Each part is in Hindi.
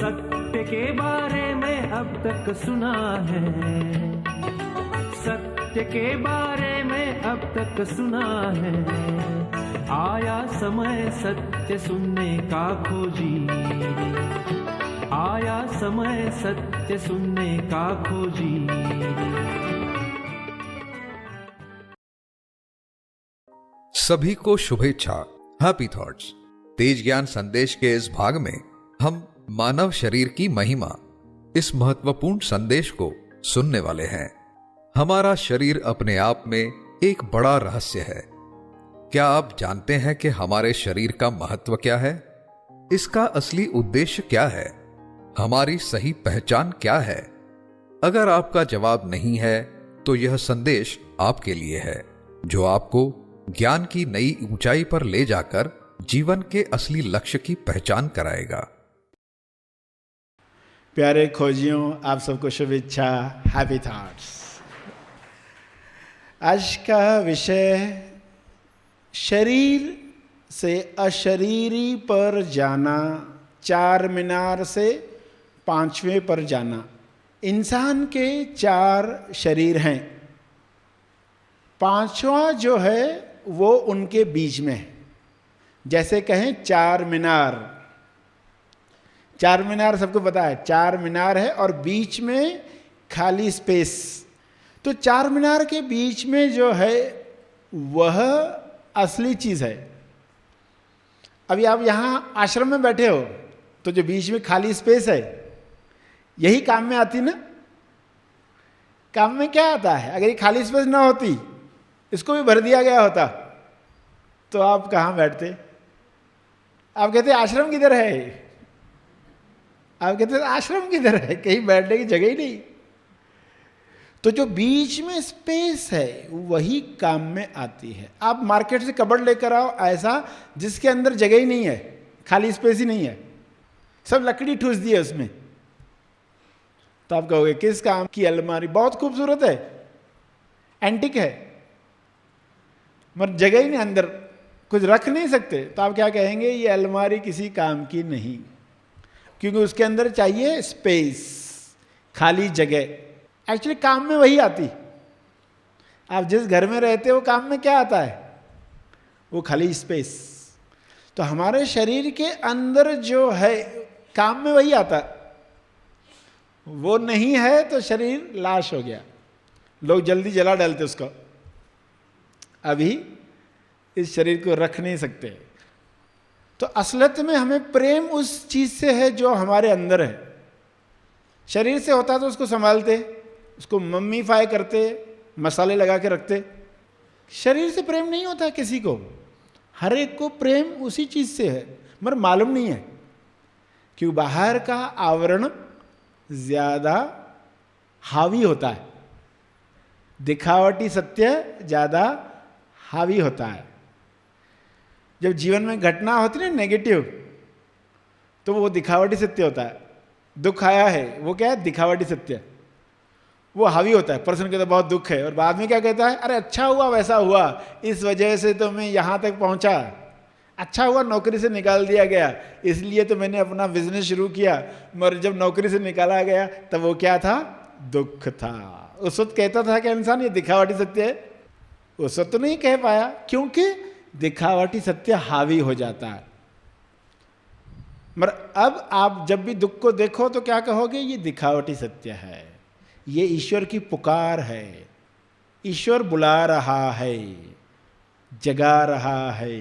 सत्य के बारे में अब तक सुना है, सत्य के बारे में अब तक सुना है। आया समय सत्य सुनने का खोजी, आया समय सत्य सुनने का खोजी। सभी को शुभेच्छा, हैप्पी थॉट्स। तेज ज्ञान संदेश के इस भाग में हम मानव शरीर की महिमा, इस महत्वपूर्ण संदेश को सुनने वाले हैं। हमारा शरीर अपने आप में एक बड़ा रहस्य है। क्या आप जानते हैं कि हमारे शरीर का महत्व क्या है? इसका असली उद्देश्य क्या है? हमारी सही पहचान क्या है? अगर आपका जवाब नहीं है तो यह संदेश आपके लिए है, जो आपको ज्ञान की नई ऊंचाई पर ले जाकर जीवन के असली लक्ष्य की पहचान कराएगा। प्यारे खोजियों, आप सबको शुभेच्छा, हैप्पी थॉट्स। आज का विषय शरीर से अशरीरी पर जाना, चार मीनार से पांचवें पर जाना। इंसान के चार शरीर हैं, पांचवा जो है वो उनके बीच में है। जैसे कहें चार मीनार, चार मीनार सबको पता है, चार मीनार है और बीच में खाली स्पेस। तो चार मीनार के बीच में जो है वह असली चीज है। अभी आप यहां आश्रम में बैठे हो तो जो बीच में खाली स्पेस है यही काम में आती ना। काम में क्या आता है? अगर ये खाली स्पेस ना होती, इसको भी भर दिया गया होता, तो आप कहां बैठते? आप कहते आश्रम किधर है? आप कहते आश्रम किधर है? कहीं बैठने की जगह ही नहीं। तो जो बीच में स्पेस है वही काम में आती है। आप मार्केट से कबर्ड लेकर आओ ऐसा जिसके अंदर जगह ही नहीं है, खाली स्पेस ही नहीं है, सब लकड़ी ठूस दी है उसमें, तो आप कहोगे किस काम की अलमारी? बहुत खूबसूरत है, एंटिक है, मगर जगह ही नहीं, अंदर कुछ रख नहीं सकते। तो आप क्या कहेंगे? ये अलमारी किसी काम की नहीं, क्योंकि उसके अंदर चाहिए स्पेस, खाली जगह। एक्चुअली काम में वही आती। आप जिस घर में रहते हो काम में क्या आता है? वो खाली स्पेस। तो हमारे शरीर के अंदर जो है काम में वही आता, वो नहीं है तो शरीर लाश हो गया। लोग जल्दी जला डालते उसको, अभी इस शरीर को रख नहीं सकते। तो असलियत में हमें प्रेम उस चीज से है जो हमारे अंदर है। शरीर से होता तो उसको संभालते, उसको मम्मीफाई करते, मसाले लगा के रखते। शरीर से प्रेम नहीं होता किसी को, हर एक को प्रेम उसी चीज से है, मगर मालूम नहीं है, क्योंकि बाहर का आवरण ज्यादा हावी होता है, दिखावटी सत्य ज्यादा हावी होता है। जब जीवन में घटना होती है ना नेगेटिव, तो वो दिखावटी सत्य होता है। दुख आया है, वो क्या है? दिखावटी सत्य, वो हावी होता है। पर्सन कहता है बहुत दुख है, और बाद में क्या कहता है? अरे अच्छा हुआ वैसा हुआ, इस वजह से तो मैं यहां तक पहुंचा, अच्छा हुआ नौकरी से निकाल दिया गया, इसलिए तो मैंने अपना बिजनेस शुरू किया। मगर जब नौकरी से निकाला गया तब वो क्या था? दुख था। उस वक्त कहता था कि इंसान ये दिखावटी सत्य है, उस वक्त तो नहीं कह पाया, क्योंकि दिखावटी सत्य हावी हो जाता है। मगर अब आप जब भी दुख को देखो तो क्या कहोगे? ये दिखावटी सत्य है, ये ईश्वर की पुकार है, ईश्वर बुला रहा है, जगा रहा है।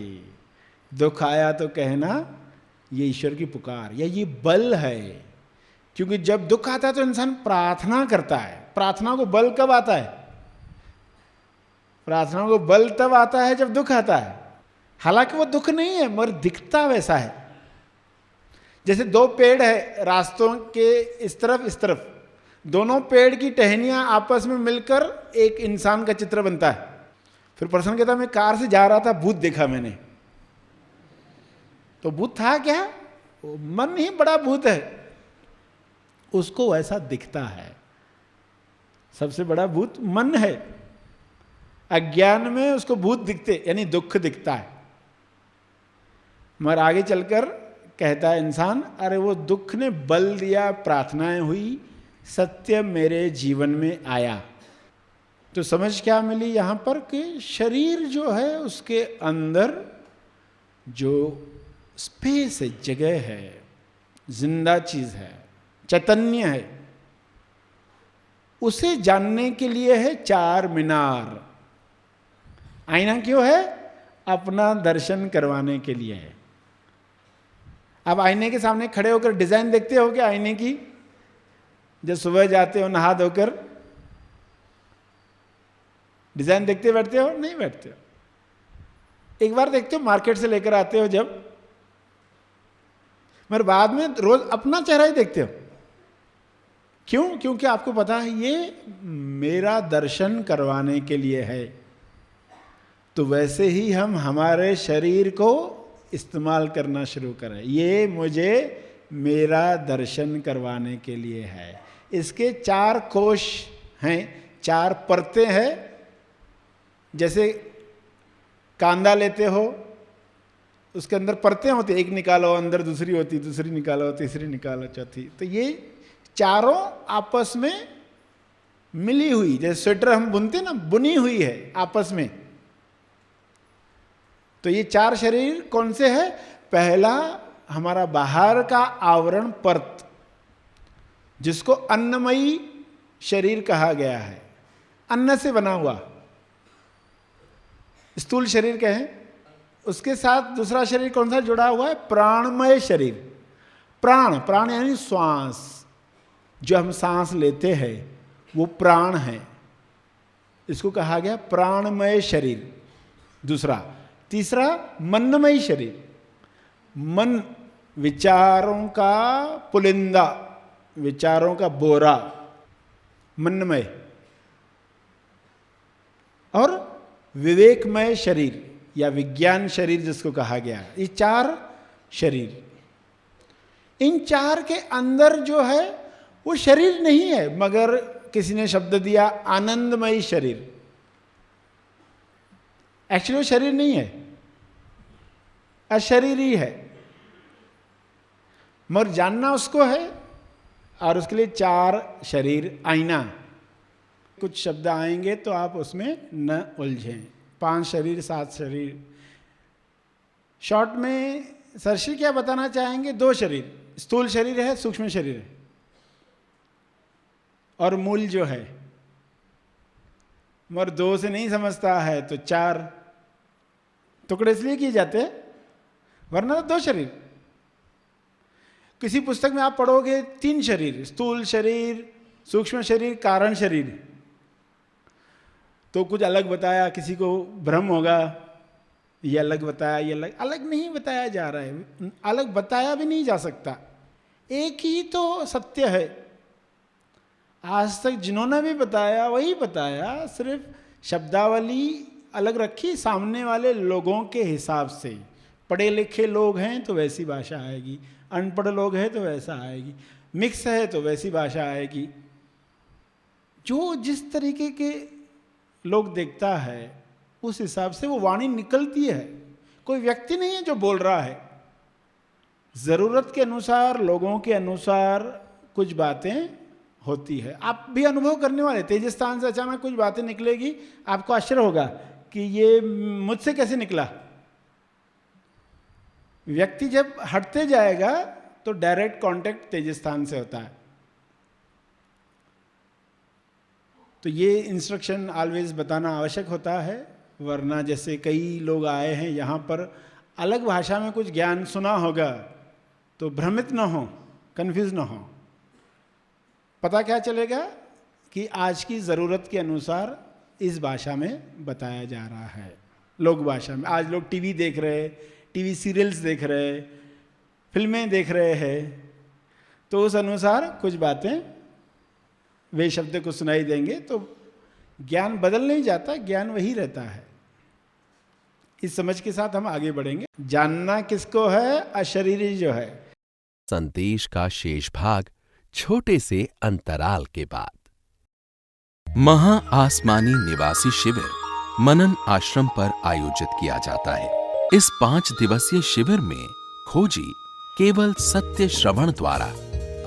दुख आया तो कहना ये ईश्वर की पुकार, या ये बल है। क्योंकि जब दुख आता है तो इंसान प्रार्थना करता है। प्रार्थना को बल कब आता है? प्रार्थना को बल तब आता है जब दुख आता है। हालांकि वो दुख नहीं है, मगर दिखता वैसा है। जैसे दो पेड़ है रास्तों के इस तरफ, दोनों पेड़ की टहनियां आपस में मिलकर एक इंसान का चित्र बनता है। फिर पर्सन कहता मैं कार से जा रहा था, भूत देखा मैंने। तो भूत था क्या? वो मन ही बड़ा भूत है, उसको वैसा दिखता है। सबसे बड़ा भूत मन है। अज्ञान में उसको भूत दिखते, यानी दुख दिखता है। मगर आगे चलकर कहता है इंसान, अरे वो दुख ने बल दिया, प्रार्थनाएं हुई, सत्य मेरे जीवन में आया। तो समझ क्या मिली यहाँ पर कि शरीर जो है उसके अंदर जो स्पेस है, जगह है, जिंदा चीज है, चैतन्य है, उसे जानने के लिए है चार मीनार। आईना क्यों है? अपना दर्शन करवाने के लिए है। आप आईने के सामने खड़े होकर डिजाइन देखते हो क्या आईने की? जब सुबह जाते हो नहा धोकर डिजाइन देखते बैठते हो? नहीं बैठते हो। एक बार देखते हो मार्केट से लेकर आते हो जब, मगर बाद में रोज अपना चेहरा ही देखते हो। क्यों? क्योंकि आपको पता है ये मेरा दर्शन करवाने के लिए है। तो वैसे ही हम हमारे शरीर को इस्तेमाल करना शुरू करें। ये मुझे मेरा दर्शन करवाने के लिए है। इसके चार कोश हैं, चार परतें हैं। जैसे कांदा लेते हो, उसके अंदर परतें होती, एक निकालो अंदर दूसरी होती, दूसरी निकालो तीसरी निकालो चौथी। तो ये चारों आपस में मिली हुई, जैसे स्वेटर हम बुनते ना, बुनी हुई है आपस में। तो ये चार शरीर कौन से है? पहला हमारा बाहर का आवरण परत, जिसको अन्नमयी शरीर कहा गया है, अन्न से बना हुआ, स्थूल शरीर कहें। उसके साथ दूसरा शरीर कौन सा जुड़ा हुआ है? प्राणमय शरीर। प्राण, प्राण यानी श्वास, जो हम सांस लेते हैं वो प्राण है, इसको कहा गया प्राणमय शरीर। दूसरा, तीसरा मनमय शरीर, मन विचारों का पुलिंदा, विचारों का बोरा, मनमय। और विवेकमय शरीर या विज्ञान शरीर जिसको कहा गया। ये चार शरीर, इन चार के अंदर जो है वो शरीर नहीं है, मगर किसी ने शब्द दिया आनंदमयी शरीर। एक्चुअली वो शरीर नहीं है, अशरीरी है, मगर जानना उसको है। और उसके लिए चार शरीर, आईना। कुछ शब्द आएंगे तो आप उसमें न उलझें। 5 शरीर 7 शरीर। शॉर्ट में सरश्री क्या बताना चाहेंगे? 2 शरीर, स्थूल शरीर है, सूक्ष्म शरीर है, और मूल जो है। मगर 2 से नहीं समझता है तो 4 टुकड़े इसलिए किए जाते हैं, वरना 2 शरीर। किसी पुस्तक में आप पढ़ोगे 3 शरीर, स्थूल शरीर, सूक्ष्म शरीर, कारण शरीर, तो कुछ अलग बताया, किसी को भ्रम होगा, ये अलग बताया, ये अलग। अलग नहीं बताया जा रहा है, अलग बताया भी नहीं जा सकता, एक ही तो सत्य है। आज तक जिन्होंने भी बताया वही बताया, सिर्फ शब्दावली अलग रखी सामने वाले लोगों के हिसाब से। पढ़े लिखे लोग हैं तो वैसी भाषा आएगी, अनपढ़ लोग हैं तो वैसा आएगी, मिक्स है तो वैसी भाषा आएगी। जो जिस तरीके के लोग देखता है उस हिसाब से वो वाणी निकलती है। कोई व्यक्ति नहीं है जो बोल रहा है, जरूरत के अनुसार, लोगों के अनुसार कुछ बातें होती है। आप भी अनुभव करने वाले, तेजस्थान से अचानक कुछ बातें निकलेगी, आपको आश्चर्य होगा कि ये मुझसे कैसे निकला। व्यक्ति जब हटते जाएगा तो डायरेक्ट कांटेक्ट तेजस्थान से होता है। तो ये इंस्ट्रक्शन ऑलवेज बताना आवश्यक होता है, वरना जैसे कई लोग आए हैं यहाँ पर, अलग भाषा में कुछ ज्ञान सुना होगा तो भ्रमित न हो, कंफ्यूज न हो। पता क्या चलेगा कि आज की ज़रूरत के अनुसार इस भाषा में बताया जा रहा है, लोक भाषा में। आज लोग टीवी देख रहे, टीवी सीरियल्स देख रहे, फिल्में देख रहे हैं, तो उस अनुसार कुछ बातें वे शब्द को सुनाई देंगे। तो ज्ञान बदल नहीं जाता, ज्ञान वही रहता है। इस समझ के साथ हम आगे बढ़ेंगे। जानना किसको है? अशरीरी जो है। संदेश का शेष भाग छोटे से अंतराल के बाद। महा आसमानी निवासी शिविर मनन आश्रम पर आयोजित किया जाता है। इस 5 दिवसीय शिविर में खोजी केवल सत्य श्रवण द्वारा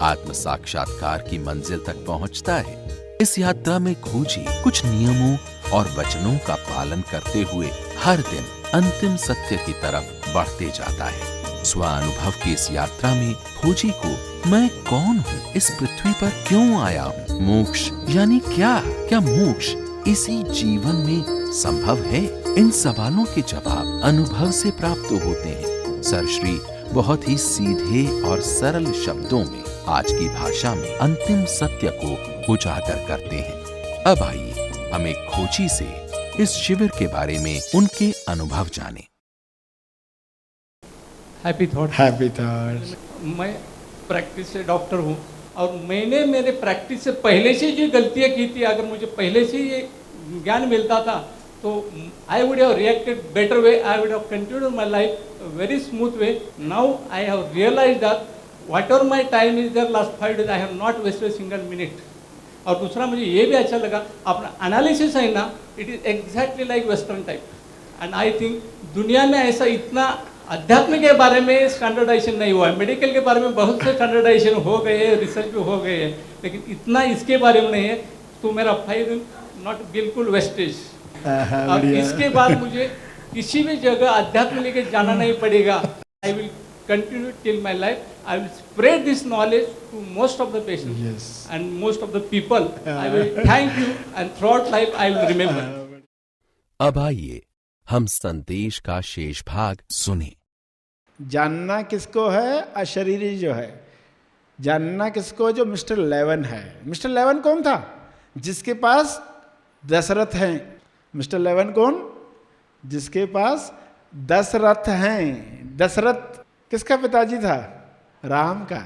आत्म साक्षात्कार की मंजिल तक पहुंचता है। इस यात्रा में खोजी कुछ नियमों और वचनों का पालन करते हुए हर दिन अंतिम सत्य की तरफ बढ़ते जाता है। स्वानुभव की इस यात्रा में खोजी को मैं कौन हूँ, इस पृथ्वी पर क्यों आया हूँ, मोक्ष यानी क्या मोक्ष इसी जीवन में संभव है? इन सवालों के जवाब अनुभव से प्राप्त होते हैं। सरश्री बहुत ही सीधे और सरल शब्दों में आज की भाषा में अंतिम सत्य को उजागर करते हैं। अब आइए हम एक खोजी से इस शिविर के बारे में उनके अनुभव जानें। Happy thought. Happy thoughts. मैं प्रैक्टिस से डॉक्टर हूँ और मैंने मेरे प्रैक्टिस से पहले से जो गलतियाँ की थी, अगर मुझे पहले से ये ज्ञान मिलता था तो I would have reacted better way, I would have continued my life very smooth way. Now I have realise that whatever my time is there last 5 days, I have not wasted single minute. और दूसरा मुझे ये भी अच्छा लगा, अपना एनालिसिस है ना, it is exactly like western type. And I think दुनिया में ऐसा इतना अध्यात्म के बारे में स्टैंडर्डाइजेशन नहीं हुआ है। मेडिकल के बारे में बहुत से स्टैंडर्डाइजेशन हो गए हैं, रिसर्च भी हो गए हैं, लेकिन इतना इसके बारे में नहीं है। तो मेरा 5 दिन नॉट बिल्कुल वेस्टेज। और इसके बाद मुझे किसी भी जगह अध्यात्म लेके जाना नहीं पड़ेगा। I will continue till my life. I will spread this knowledge to most of the patients. Yes. And most of the people. I will thank you and throughout life I will remember. अब आइए हम संदेश का शेष भाग सुने। जानना किसको है? अशरीरी जो है। जानना किसको? जो मिस्टर 11 है। मिस्टर 11 कौन था? जिसके पास दशरथ हैं। मिस्टर 11 कौन? जिसके पास दशरथ हैं। दशरथ किसका पिताजी था? राम का।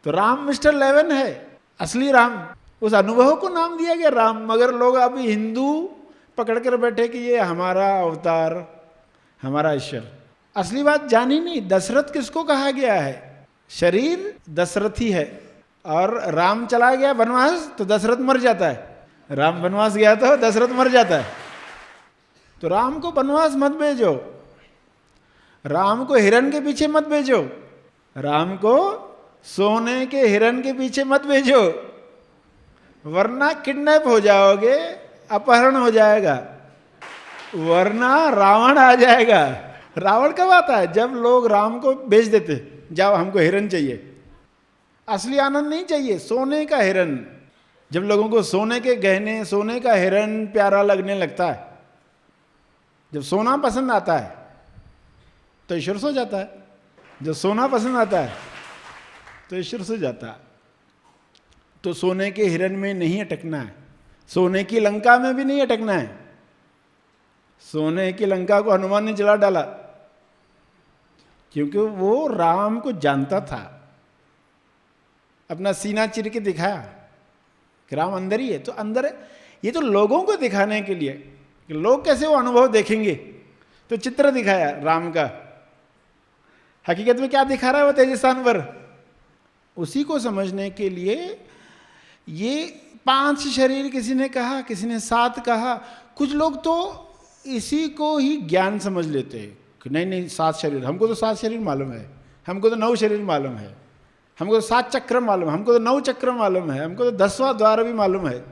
तो राम मिस्टर 11 है, असली राम। उस अनुभव को नाम दिया गया राम। मगर लोग अभी हिंदू पकड़ कर बैठे कि ये हमारा अवतार, हमारा ईश्वर। असली बात जानी नहीं। दशरथ किसको कहा गया है? शरीर दशरथी है। और राम चला गया वनवास तो दशरथ मर जाता है। राम वनवास गया तो दशरथ मर जाता है। तो राम को वनवास मत भेजो, राम को हिरण के पीछे मत भेजो, राम को सोने के हिरण के पीछे मत भेजो, वरना किडनैप हो जाओगे, अपहरण हो जाएगा, वरना रावण आ जाएगा। रावण कब आता है? जब लोग राम को बेच देते, जाओ हमको हिरण चाहिए। असली आनंद नहीं चाहिए, सोने का हिरण। जब लोगों को सोने के गहने, सोने का हिरण प्यारा लगने लगता है, जब सोना पसंद आता है तो ईश्वर सो जाता है। जब सोना पसंद आता है तो ईश्वर सो जाता है। तो सोने के हिरण में नहीं अटकना है, सोने की लंका में भी नहीं अटकना है। सोने की लंका को हनुमान ने जला डाला क्योंकि वो राम को जानता था। अपना सीना चिर के दिखाया कि राम अंदर ही है। तो अंदर है, ये तो लोगों को दिखाने के लिए कि लोग कैसे वो अनुभव देखेंगे, तो चित्र दिखाया राम का। हकीकत में क्या दिखा रहा है वो तेजस्थान पर? उसी को समझने के लिए ये 5 शरीर किसी ने कहा, किसी ने 7 कहा। कुछ लोग तो इसी को ही ज्ञान समझ लेते हैं कि नहीं नहीं 7 शरीर, हमको तो 7 शरीर मालूम है, हमको तो 9 शरीर मालूम है, हमको तो 7 चक्र मालूम है, हमको तो 9 चक्र मालूम है, हमको तो 10वां द्वार भी मालूम है,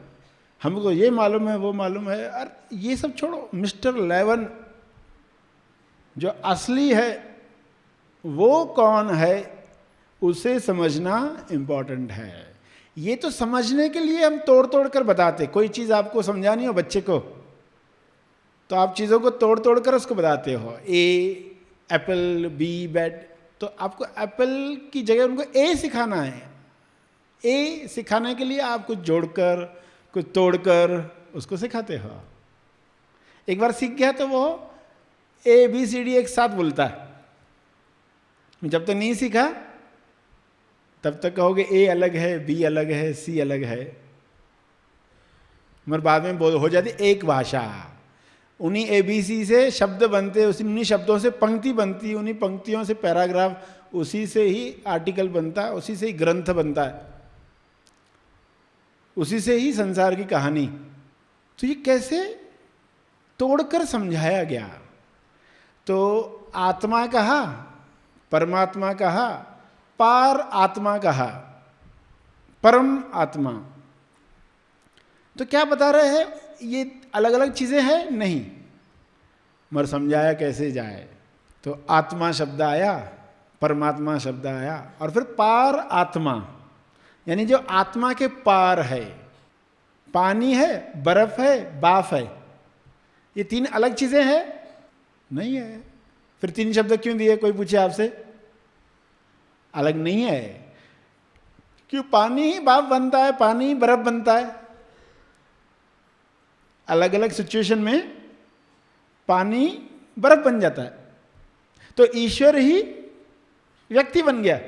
हमको ये मालूम है, वो मालूम है। और ये सब छोड़ो, मिस्टर 11 जो असली है वो कौन है, उसे समझना इम्पॉर्टेंट है। ये तो समझने के लिए हम तोड़ तोड़ कर बताते। कोई चीज़ आपको समझानी हो बच्चे को तो आप चीज़ों को तोड़ तोड़ कर उसको बताते हो। ए एप्पल, बी बैट, तो आपको एप्पल की जगह उनको ए सिखाना है। ए सिखाने के लिए आप कुछ जोड़कर, कुछ तोड़कर उसको सिखाते हो। एक बार सीख गया तो वो ABCD एक साथ बोलता है। जब तक नहीं सीखा तब तक कहोगे ए अलग है, बी अलग है, सी अलग है, मगर बाद में हो जाती एक भाषा। उन्हीं ABC से शब्द बनते, उन्हीं शब्दों से पंक्ति बनती, उन्हीं पंक्तियों से पैराग्राफ, उसी से ही आर्टिकल बनता है, उसी से ही ग्रंथ बनता है, उसी से ही संसार की कहानी। तो ये कैसे तोड़कर समझाया गया। तो आत्मा कहा, परमात्मा कहा, पार आत्मा कहा, परम आत्मा। तो क्या बता रहे हैं, ये अलग अलग चीजें हैं? नहीं, मगर समझाया कैसे जाए। तो आत्मा शब्द आया, परमात्मा शब्द आया, और फिर पार आत्मा, यानी जो आत्मा के पार है। पानी है, बर्फ है, बाफ है, ये तीन अलग चीजें हैं? नहीं है। फिर तीन शब्द क्यों दिए, कोई पूछे आपसे? अलग नहीं है। क्यों? पानी ही बाफ बनता है, पानी ही बर्फ बनता है। अलग अलग सिचुएशन में पानी बर्फ बन जाता है। तो ईश्वर ही व्यक्ति बन गया,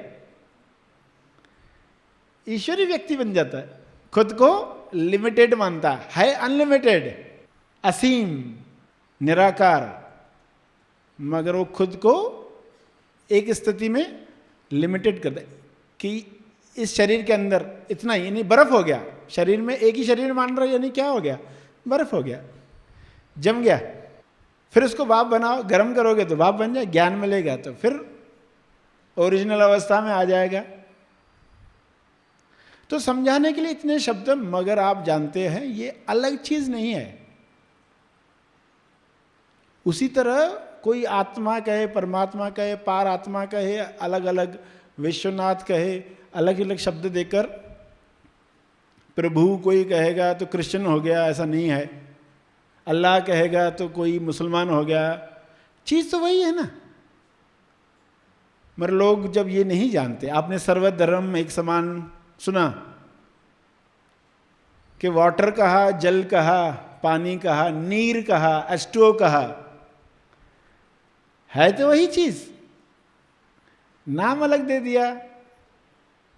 ईश्वर ही व्यक्ति बन जाता है। खुद को लिमिटेड मानता है अनलिमिटेड, असीम, निराकार, मगर वो खुद को एक स्थिति में लिमिटेड करता है कि इस शरीर के अंदर इतना ही, यानी बर्फ हो गया। शरीर में एक ही शरीर मान रहे हो, यानी क्या हो गया? बर्फ हो गया, जम गया। फिर उसको भाप बनाओ, गर्म करोगे तो भाप बन जाए, ज्ञान मिलेगा तो फिर ओरिजिनल अवस्था में आ जाएगा। तो समझाने के लिए इतने शब्द, मगर आप जानते हैं ये अलग चीज नहीं है। उसी तरह कोई आत्मा कहे, परमात्मा कहे, पार आत्मा कहे, अलग अलग विश्वनाथ कहे, अलग अलग शब्द देकर, प्रभु कोई कहेगा तो क्रिश्चियन हो गया, ऐसा नहीं है। अल्लाह कहेगा तो कोई मुसलमान हो गया, चीज तो वही है ना। मगर लोग जब ये नहीं जानते, आपने सर्वधर्म एक समान सुना कि वाटर कहा, जल कहा, पानी कहा, नीर कहा, H2O कहा, है तो वही चीज, नाम अलग दे दिया।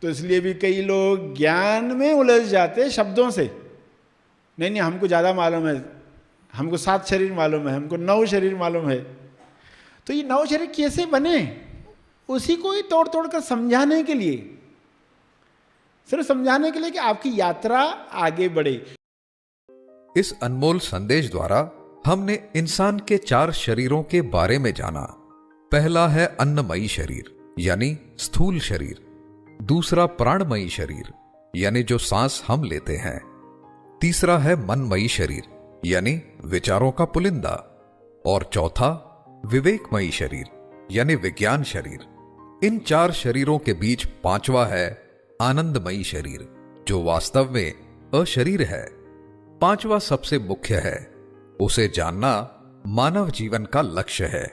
तो इसलिए भी कई लोग ज्ञान में उलझ जाते शब्दों से। नहीं नहीं, हमको ज्यादा मालूम है, हमको 7 शरीर मालूम है, हमको 9 शरीर मालूम है। तो ये 9 शरीर कैसे बने, उसी को ही तोड़ तोड़ कर समझाने के लिए, सिर्फ समझाने के लिए कि आपकी यात्रा आगे बढ़े। इस अनमोल संदेश द्वारा हमने इंसान के 4 शरीरों के बारे में जाना। पहला है अन्नमयी शरीर, यानी स्थूल शरीर। दूसरा प्राणमयी शरीर, यानी जो सांस हम लेते हैं। तीसरा है मनमयी शरीर, यानी विचारों का पुलिंदा। और चौथा विवेकमयी शरीर, यानी विज्ञान शरीर। इन 4 शरीरों के बीच 5वां है आनंदमयी शरीर, जो वास्तव में अशरीर है। 5वां सबसे मुख्य है, उसे जानना मानव जीवन का लक्ष्य है।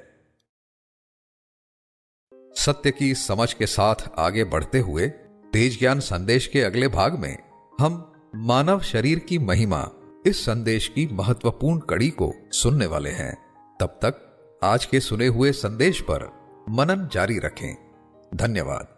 सत्य की समझ के साथ आगे बढ़ते हुए तेज ज्ञान संदेश के अगले भाग में हम मानव शरीर की महिमा, इस संदेश की महत्वपूर्ण कड़ी को सुनने वाले हैं। तब तक आज के सुने हुए संदेश पर मनन जारी रखें। धन्यवाद।